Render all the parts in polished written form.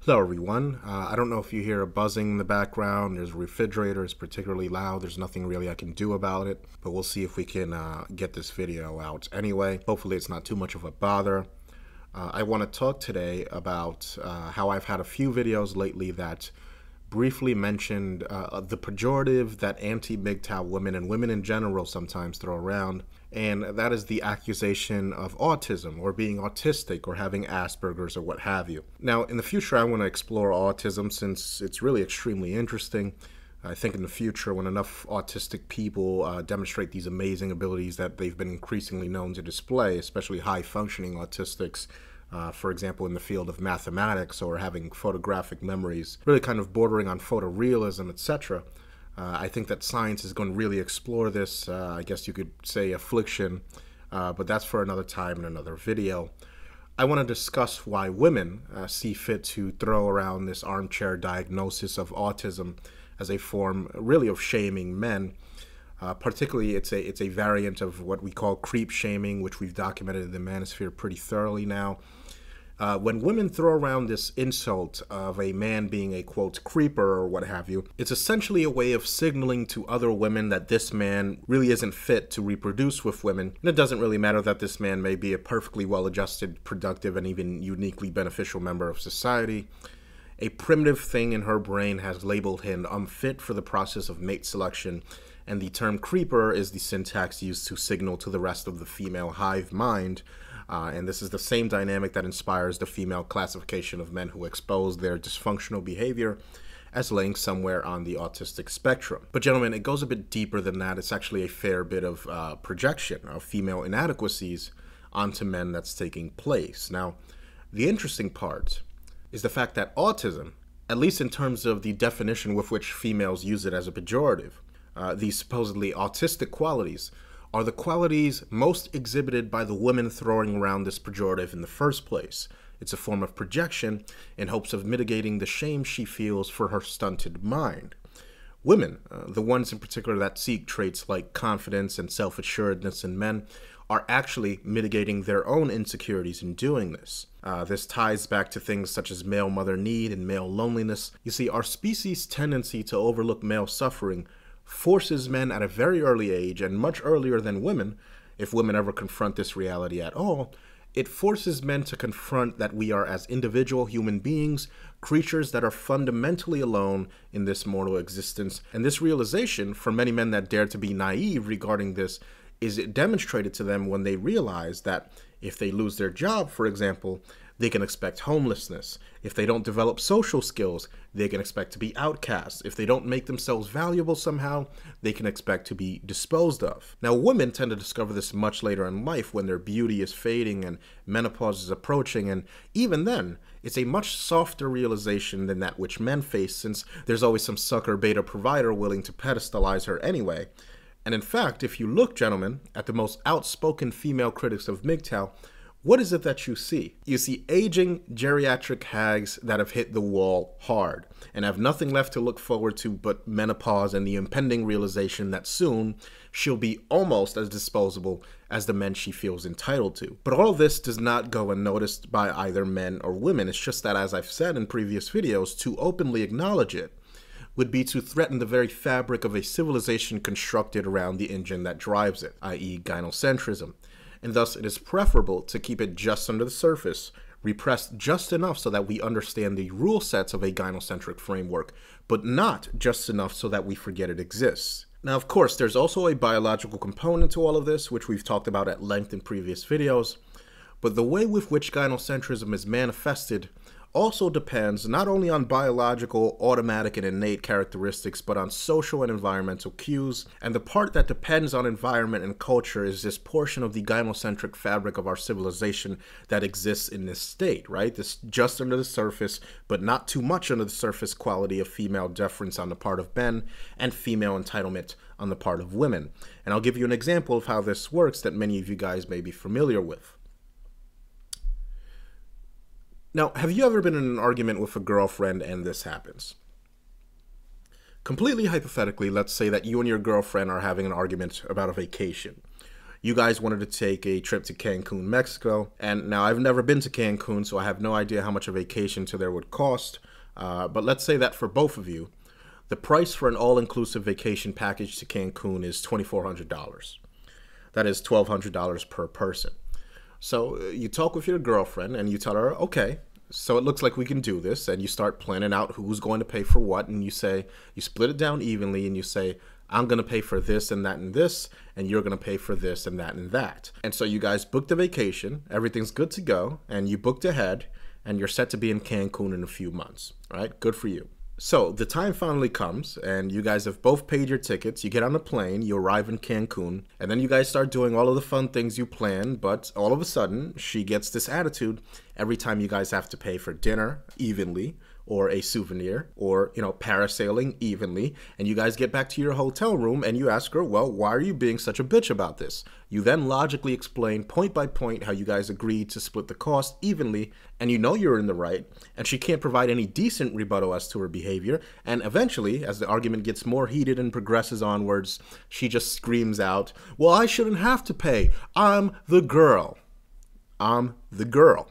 Hello everyone. I don't know if you hear a buzzing in the background. There's a refrigerator. It's particularly loud. There's nothing really I can do about it, but we'll see if we can get this video out anyway. Hopefully it's not too much of a bother. I want to talk today about how I've had a few videos lately that briefly mentioned the pejorative that anti-MGTOW women and women in general sometimes throw around, and that is the accusation of autism or being autistic or having Asperger's or what have you. Now, in the future, I want to explore autism since it's really extremely interesting. I think in the future, when enough autistic people demonstrate these amazing abilities that they've been increasingly known to display, especially high-functioning autistics, for example, in the field of mathematics or having photographic memories, really kind of bordering on photorealism, etc. I think that science is going to really explore this, I guess you could say affliction, but that's for another time in another video. I want to discuss why women see fit to throw around this armchair diagnosis of autism as a form really of shaming men. Particularly, it's a variant of what we call creep shaming, which we've documented in the manosphere pretty thoroughly now. When women throw around this insult of a man being a, quote, creeper or what have you, it's essentially a way of signaling to other women that this man really isn't fit to reproduce with women. And it doesn't really matter that this man may be a perfectly well-adjusted, productive, and even uniquely beneficial member of society. A primitive thing in her brain has labeled him unfit for the process of mate selection, and the term creeper is the syntax used to signal to the rest of the female hive mind. And this is the same dynamic that inspires the female classification of men who expose their dysfunctional behavior as laying somewhere on the autistic spectrum. But gentlemen, it goes a bit deeper than that. It's actually a fair bit of projection of female inadequacies onto men that's taking place. Now, the interesting part is the fact that autism, at least in terms of the definition with which females use it as a pejorative, these supposedly autistic qualities are the qualities most exhibited by the women throwing around this pejorative in the first place. It's a form of projection in hopes of mitigating the shame she feels for her stunted mind. Women, the ones in particular that seek traits like confidence and self-assuredness in men, are actually mitigating their own insecurities in doing this. This ties back to things such as male mother need and male loneliness. You see, our species' tendency to overlook male suffering forces men at a very early age, and much earlier than women, if women ever confront this reality at all, it forces men to confront that we are, as individual human beings, creatures that are fundamentally alone in this mortal existence. And this realization, for many men that dare to be naive regarding this, is demonstrated to them when they realize that if they lose their job, for example, they can expect homelessness. If they don't develop social skills, they can expect to be outcast. If they don't make themselves valuable somehow, they can expect to be disposed of. Now, women tend to discover this much later in life when their beauty is fading and menopause is approaching, and even then, it's a much softer realization than that which men face, since there's always some sucker beta provider willing to pedestalize her anyway. And in fact, if you look, gentlemen, at the most outspoken female critics of MGTOW, what is it that you see? You see aging geriatric hags that have hit the wall hard and have nothing left to look forward to but menopause and the impending realization that soon she'll be almost as disposable as the men she feels entitled to. But all this does not go unnoticed by either men or women. It's just that, as I've said in previous videos, to openly acknowledge it would be to threaten the very fabric of a civilization constructed around the engine that drives it, i.e. gynocentrism. And thus it is preferable to keep it just under the surface, repressed just enough so that we understand the rule sets of a gynocentric framework, but not just enough so that we forget it exists. Now, of course, there's also a biological component to all of this, which we've talked about at length in previous videos, but the way with which gynocentrism is manifested also depends not only on biological, automatic, and innate characteristics, but on social and environmental cues. And the part that depends on environment and culture is this portion of the gynocentric fabric of our civilization that exists in this state, right? This just under the surface, but not too much under the surface quality of female deference on the part of men and female entitlement on the part of women. And I'll give you an example of how this works that many of you guys may be familiar with. Now, have you ever been in an argument with a girlfriend and this happens? Completely hypothetically, let's say that you and your girlfriend are having an argument about a vacation. You guys wanted to take a trip to Cancun, Mexico. And now I've never been to Cancun, so I have no idea how much a vacation to there would cost. But let's say that for both of you, the price for an all-inclusive vacation package to Cancun is $2,400. That is $1,200 per person. So you talk with your girlfriend and you tell her, okay, so it looks like we can do this. And you start planning out who's going to pay for what. And you say, you split it down evenly and you say, I'm going to pay for this and that and this, and you're going to pay for this and that and that. And so you guys booked a vacation, everything's good to go, and you booked ahead, and you're set to be in Cancun in a few months, right? Good for you. So the time finally comes, and you guys have both paid your tickets. You get on a plane, you arrive in Cancun, and then you guys start doing all of the fun things you planned, but all of a sudden, she gets this attitude every time you guys have to pay for dinner evenly, or a souvenir, or, parasailing evenly, and you guys get back to your hotel room and you ask her, well, why are you being such a bitch about this? You then logically explain point by point how you guys agreed to split the cost evenly, and you know you're in the right, and she can't provide any decent rebuttal as to her behavior, and eventually, as the argument gets more heated and progresses onwards, she just screams out, well, I shouldn't have to pay. I'm the girl. I'm the girl.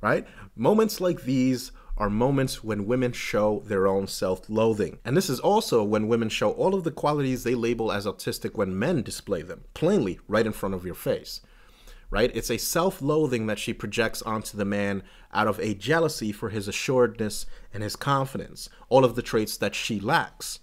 Right? Moments like these are moments when women show their own self-loathing. And this is also when women show all of the qualities they label as autistic when men display them, plainly, right in front of your face. Right? It's a self-loathing that she projects onto the man out of a jealousy for his assuredness and his confidence, all of the traits that she lacks.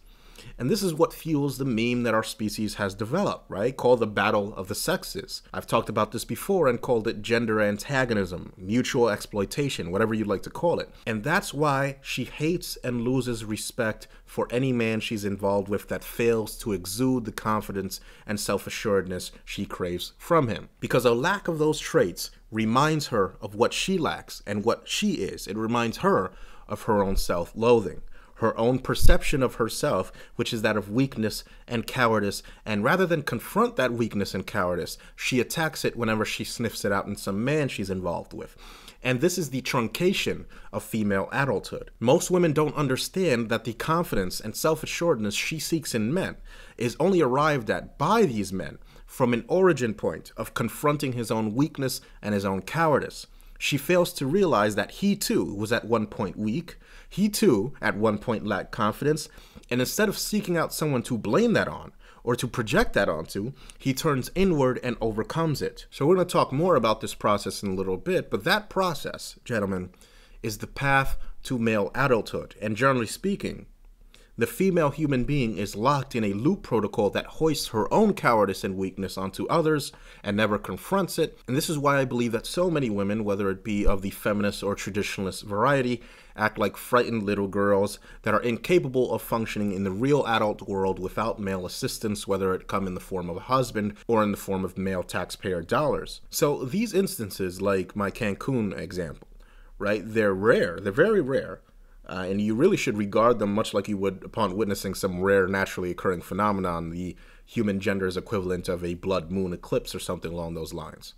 And this is what fuels the meme that our species has developed, right? Called the battle of the sexes. I've talked about this before and called it gender antagonism, mutual exploitation, whatever you'd like to call it. And that's why she hates and loses respect for any man she's involved with that fails to exude the confidence and self-assuredness she craves from him. Because a lack of those traits reminds her of what she lacks and what she is. It reminds her of her own self-loathing, her own perception of herself, which is that of weakness and cowardice, and rather than confront that weakness and cowardice, she attacks it whenever she sniffs it out in some man she's involved with. And this is the truncation of female adulthood. Most women don't understand that the confidence and self-assuredness she seeks in men is only arrived at by these men from an origin point of confronting his own weakness and his own cowardice. She fails to realize that he too was at one point weak, he too at one point lacked confidence, and instead of seeking out someone to blame that on, or to project that onto, he turns inward and overcomes it. So we're going to talk more about this process in a little bit, but that process, gentlemen, is the path to male adulthood. And generally speaking, the female human being is locked in a loop protocol that hoists her own cowardice and weakness onto others and never confronts it. And this is why I believe that so many women, whether it be of the feminist or traditionalist variety, act like frightened little girls that are incapable of functioning in the real adult world without male assistance, whether it come in the form of a husband or in the form of male taxpayer dollars. So these instances, like my Cancun example, right, they're rare, they're very rare. And you really should regard them much like you would upon witnessing some rare naturally occurring phenomenon, the human gender's equivalent of a blood moon eclipse or something along those lines.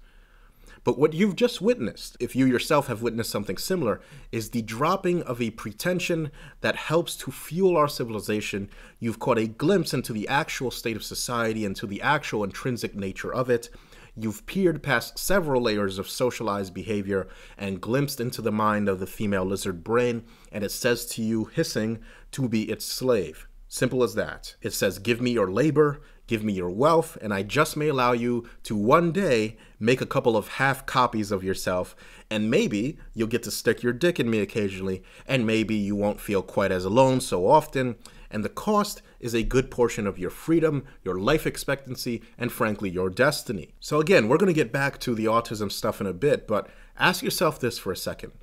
But what you've just witnessed, if you yourself have witnessed something similar, is the dropping of a pretension that helps to fuel our civilization. You've caught a glimpse into the actual state of society and to the actual intrinsic nature of it. You've peered past several layers of socialized behavior and glimpsed into the mind of the female lizard brain, and it says to you, hissing, to be its slave. Simple as that. It says, give me your labor, give me your wealth, and I just may allow you to one day make a couple of half copies of yourself, and maybe you'll get to stick your dick in me occasionally, and maybe you won't feel quite as alone so often, and the cost is a good portion of your freedom, your life expectancy, and frankly, your destiny. So again, we're going to get back to the autism stuff in a bit, but ask yourself this for a second.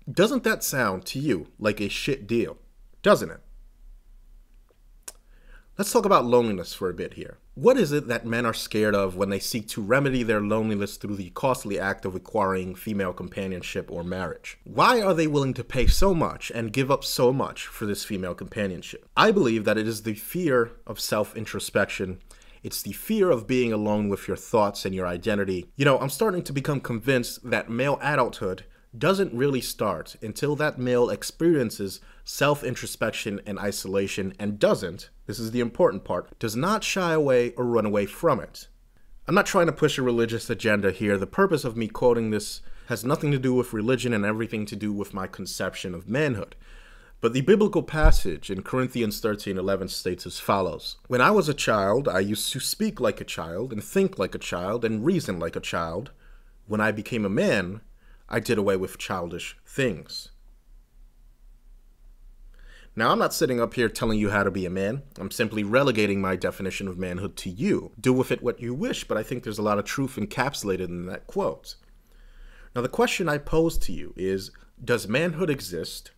Doesn't that sound to you like a shit deal? Doesn't it? Let's talk about loneliness for a bit here. What is it that men are scared of when they seek to remedy their loneliness through the costly act of acquiring female companionship or marriage? Why are they willing to pay so much and give up so much for this female companionship? I believe that it is the fear of self-introspection. It's the fear of being alone with your thoughts and your identity. You know, I'm starting to become convinced that male adulthood doesn't really start until that male experiences self-introspection and isolation and doesn't, this is the important part, does not shy away or run away from it. I'm not trying to push a religious agenda here. The purpose of me quoting this has nothing to do with religion and everything to do with my conception of manhood. But the biblical passage in Corinthians 13:11 states as follows: "When I was a child, I used to speak like a child and think like a child and reason like a child. When I became a man, I did away with childish things." Now, I'm not sitting up here telling you how to be a man. I'm simply relegating my definition of manhood to you. Do with it what you wish, but I think there's a lot of truth encapsulated in that quote. Now, the question I pose to you is, does manhood exist?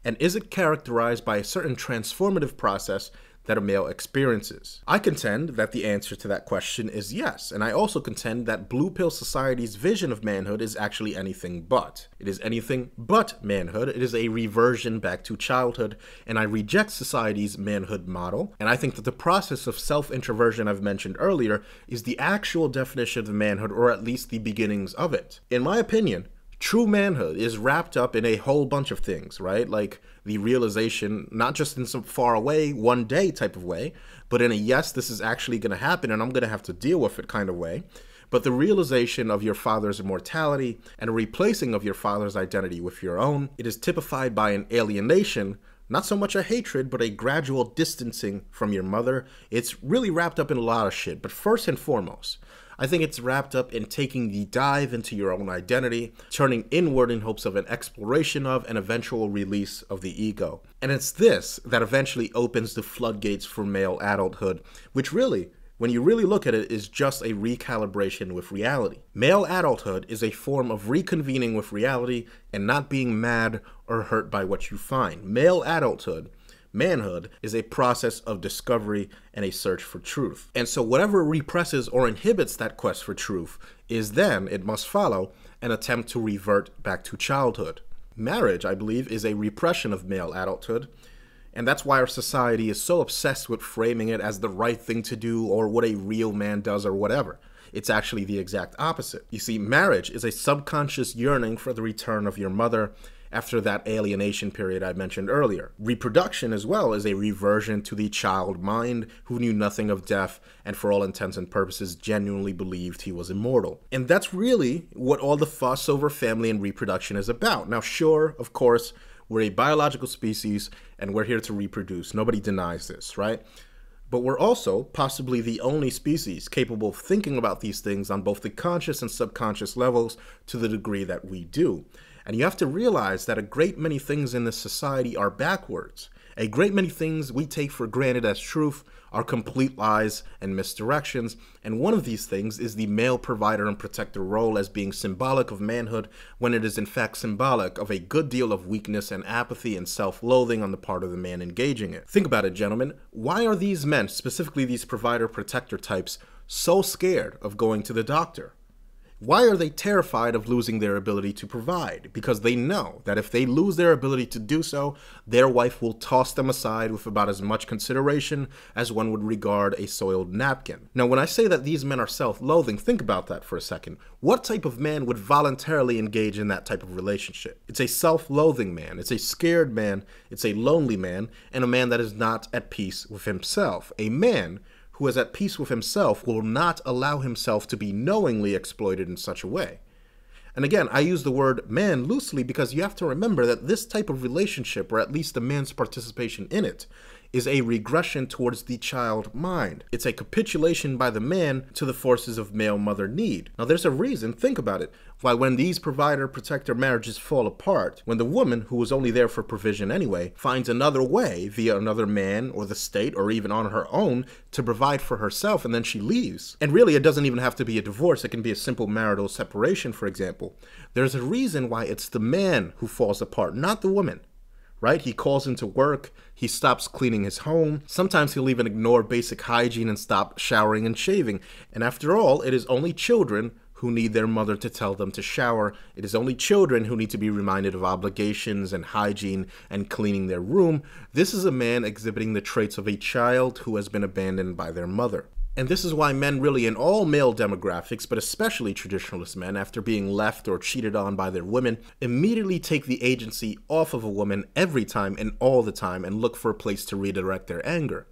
And is it characterized by a certain transformative process that a male experiences? I contend that the answer to that question is yes, and I also contend that Blue Pill Society's vision of manhood is actually anything but. It is anything but manhood. It is a reversion back to childhood, and I reject society's manhood model, and I think that the process of self-introversion I've mentioned earlier is the actual definition of manhood, or at least the beginnings of it. In my opinion, true manhood is wrapped up in a whole bunch of things, right? Like the realization, not just in some far away, one day type of way, but in a yes, this is actually going to happen and I'm going to have to deal with it kind of way. But the realization of your father's immortality and a replacing of your father's identity with your own, it is typified by an alienation, not so much a hatred, but a gradual distancing from your mother. It's really wrapped up in a lot of shit, but first and foremost, I think it's wrapped up in taking the dive into your own identity, turning inward in hopes of an exploration of an eventual release of the ego. And it's this that eventually opens the floodgates for male adulthood, which really, when you really look at it, is just a recalibration with reality. Male adulthood is a form of reconvening with reality and not being mad or hurt by what you find. Male adulthood, manhood, is a process of discovery and a search for truth. And so whatever represses or inhibits that quest for truth is then, it must follow, an attempt to revert back to childhood. Marriage, I believe, is a repression of male adulthood, and that's why our society is so obsessed with framing it as the right thing to do or what a real man does or whatever. It's actually the exact opposite. You see, marriage is a subconscious yearning for the return of your mother after that alienation period I mentioned earlier. Reproduction as well is a reversion to the child mind who knew nothing of death and for all intents and purposes genuinely believed he was immortal. And that's really what all the fuss over family and reproduction is about. Now sure, of course, we're a biological species and we're here to reproduce. Nobody denies this, right? But we're also possibly the only species capable of thinking about these things on both the conscious and subconscious levels to the degree that we do. And you have to realize that a great many things in this society are backwards. A great many things we take for granted as truth are complete lies and misdirections, and one of these things is the male provider and protector role as being symbolic of manhood when it is in fact symbolic of a good deal of weakness and apathy and self-loathing on the part of the man engaging it. Think about it, gentlemen. Why are these men, specifically these provider-protector types, so scared of going to the doctor? Why are they terrified of losing their ability to provide? Because they know that if they lose their ability to do so, their wife will toss them aside with about as much consideration as one would regard a soiled napkin. Now, when I say that these men are self-loathing, think about that for a second. What type of man would voluntarily engage in that type of relationship? It's a self-loathing man. It's a scared man. It's a lonely man, and a man that is not at peace with himself. A man who is at peace with himself will not allow himself to be knowingly exploited in such a way. And again, I use the word man loosely because you have to remember that this type of relationship, or at least the man's participation in it, is a regression towards the child mind. It's a capitulation by the man to the forces of male mother need. Now there's a reason, think about it, why when these provider-protector marriages fall apart, when the woman, who was only there for provision anyway, finds another way, via another man or the state or even on her own, to provide for herself, and then she leaves. And really, it doesn't even have to be a divorce. It can be a simple marital separation, for example. There's a reason why it's the man who falls apart, not the woman. Right? He calls into work, he stops cleaning his home, sometimes he'll even ignore basic hygiene and stop showering and shaving. And after all, it is only children who need their mother to tell them to shower. It is only children who need to be reminded of obligations and hygiene and cleaning their room. This is a man exhibiting the traits of a child who has been abandoned by their mother. And this is why men really in all male demographics, but especially traditionalist men, after being left or cheated on by their women, immediately take the agency off of a woman every time and all the time and look for a place to redirect their anger.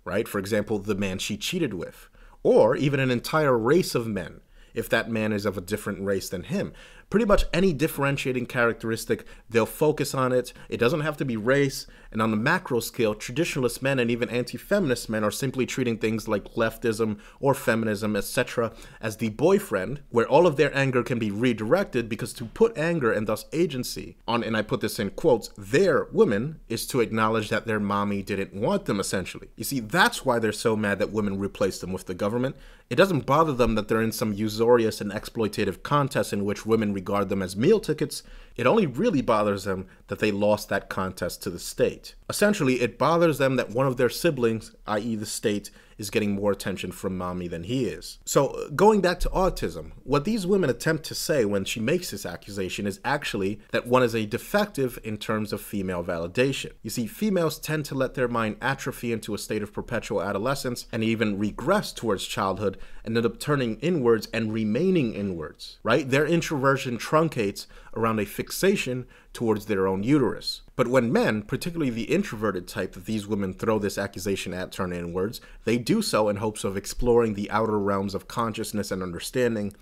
Right? For example, the man she cheated with. Or even an entire race of men, if that man is of a different race than him. Pretty much any differentiating characteristic, they'll focus on it. It doesn't have to be race. And on the macro scale, traditionalist men and even anti-feminist men are simply treating things like leftism or feminism, etc., as the boyfriend, where all of their anger can be redirected, because to put anger and thus agency on, and I put this in quotes, their women, is to acknowledge that their mommy didn't want them, essentially. You see, that's why they're so mad that women replace them with the government. It doesn't bother them that they're in some usurious and exploitative contest in which women regard them as meal tickets. It only really bothers them that they lost that contest to the state. Essentially, it bothers them that one of their siblings, i.e. the state, is getting more attention from mommy than he is. So going back to autism, what these women attempt to say when she makes this accusation is actually that one is a defective in terms of female validation. You see, females tend to let their mind atrophy into a state of perpetual adolescence and even regress towards childhood and end up turning inwards and remaining inwards, right? Their introversion truncates around a fixation towards their own uterus. But when men, particularly the introverted type that these women throw this accusation at, turn inwards, they do so in hopes of exploring the outer realms of consciousness and understanding.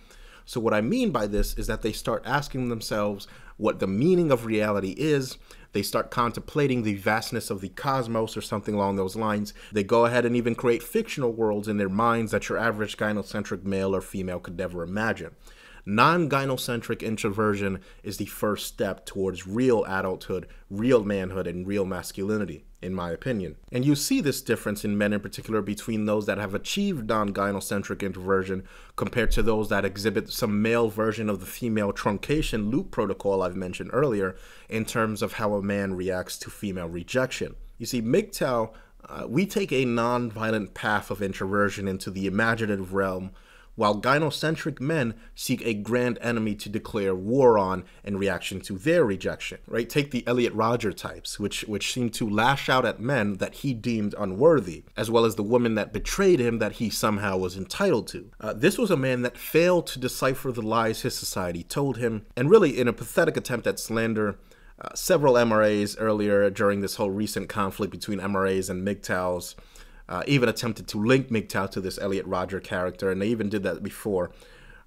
So what I mean by this is that they start asking themselves what the meaning of reality is. They start contemplating the vastness of the cosmos or something along those lines. They go ahead and even create fictional worlds in their minds that your average gynocentric male or female could never imagine. Non-gynocentric introversion is the first step towards real adulthood, real manhood, and real masculinity, in my opinion. And you see this difference in men in particular between those that have achieved non-gynocentric introversion compared to those that exhibit some male version of the female truncation loop protocol I've mentioned earlier in terms of how a man reacts to female rejection. You see, MGTOW, we take a non-violent path of introversion into the imaginative realm, while gynocentric men seek a grand enemy to declare war on in reaction to their rejection, right? Take the Elliot Rodger types, which seem to lash out at men that he deemed unworthy, as well as the woman that betrayed him that he somehow was entitled to. This was a man that failed to decipher the lies his society told him, and really in a pathetic attempt at slander, several MRAs earlier during this whole recent conflict between MRAs and MGTOWs even attempted to link MGTOW to this Elliot Rodger character, and they even did that before.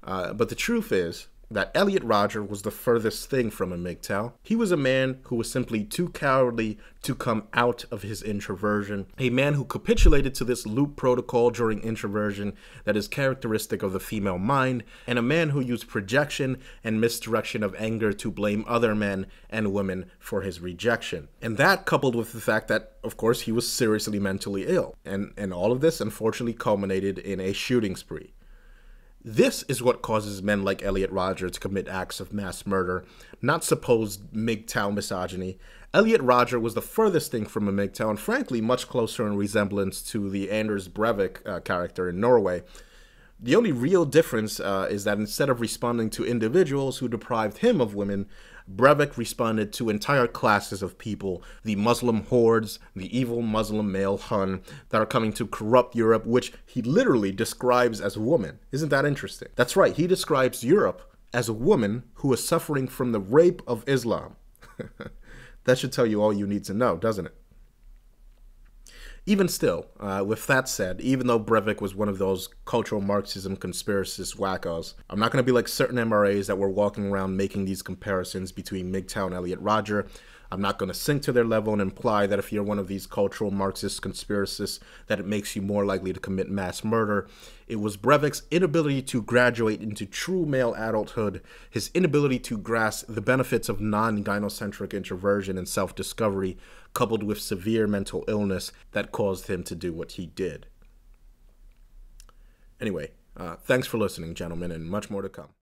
But the truth is that Elliot Rodger was the furthest thing from a MGTOW. He was a man who was simply too cowardly to come out of his introversion, a man who capitulated to this loop protocol during introversion that is characteristic of the female mind, and a man who used projection and misdirection of anger to blame other men and women for his rejection. And that, coupled with the fact that, of course, he was seriously mentally ill. And all of this, unfortunately, culminated in a shooting spree. This is what causes men like Elliot Rodger to commit acts of mass murder, not supposed MGTOW misogyny. Elliot Rodger was the furthest thing from a MGTOW, and frankly, much closer in resemblance to the Anders Breivik character in Norway. The only real difference is that instead of responding to individuals who deprived him of women, Breivik responded to entire classes of people, the Muslim hordes, the evil Muslim male Hun that are coming to corrupt Europe, which he literally describes as a woman. Isn't that interesting? That's right, he describes Europe as a woman who is suffering from the rape of Islam. That should tell you all you need to know, doesn't it? Even still, with that said, even though Breivik was one of those cultural Marxism conspiracist wackos, I'm not going to be like certain MRAs that were walking around making these comparisons between MGTOW and Elliot Rodger. I'm not going to sink to their level and imply that if you're one of these cultural Marxist conspiracists, that it makes you more likely to commit mass murder. It was Breivik's inability to graduate into true male adulthood, his inability to grasp the benefits of non-gynocentric introversion and self-discovery, coupled with severe mental illness, that caused him to do what he did. Anyway, thanks for listening, gentlemen, and much more to come.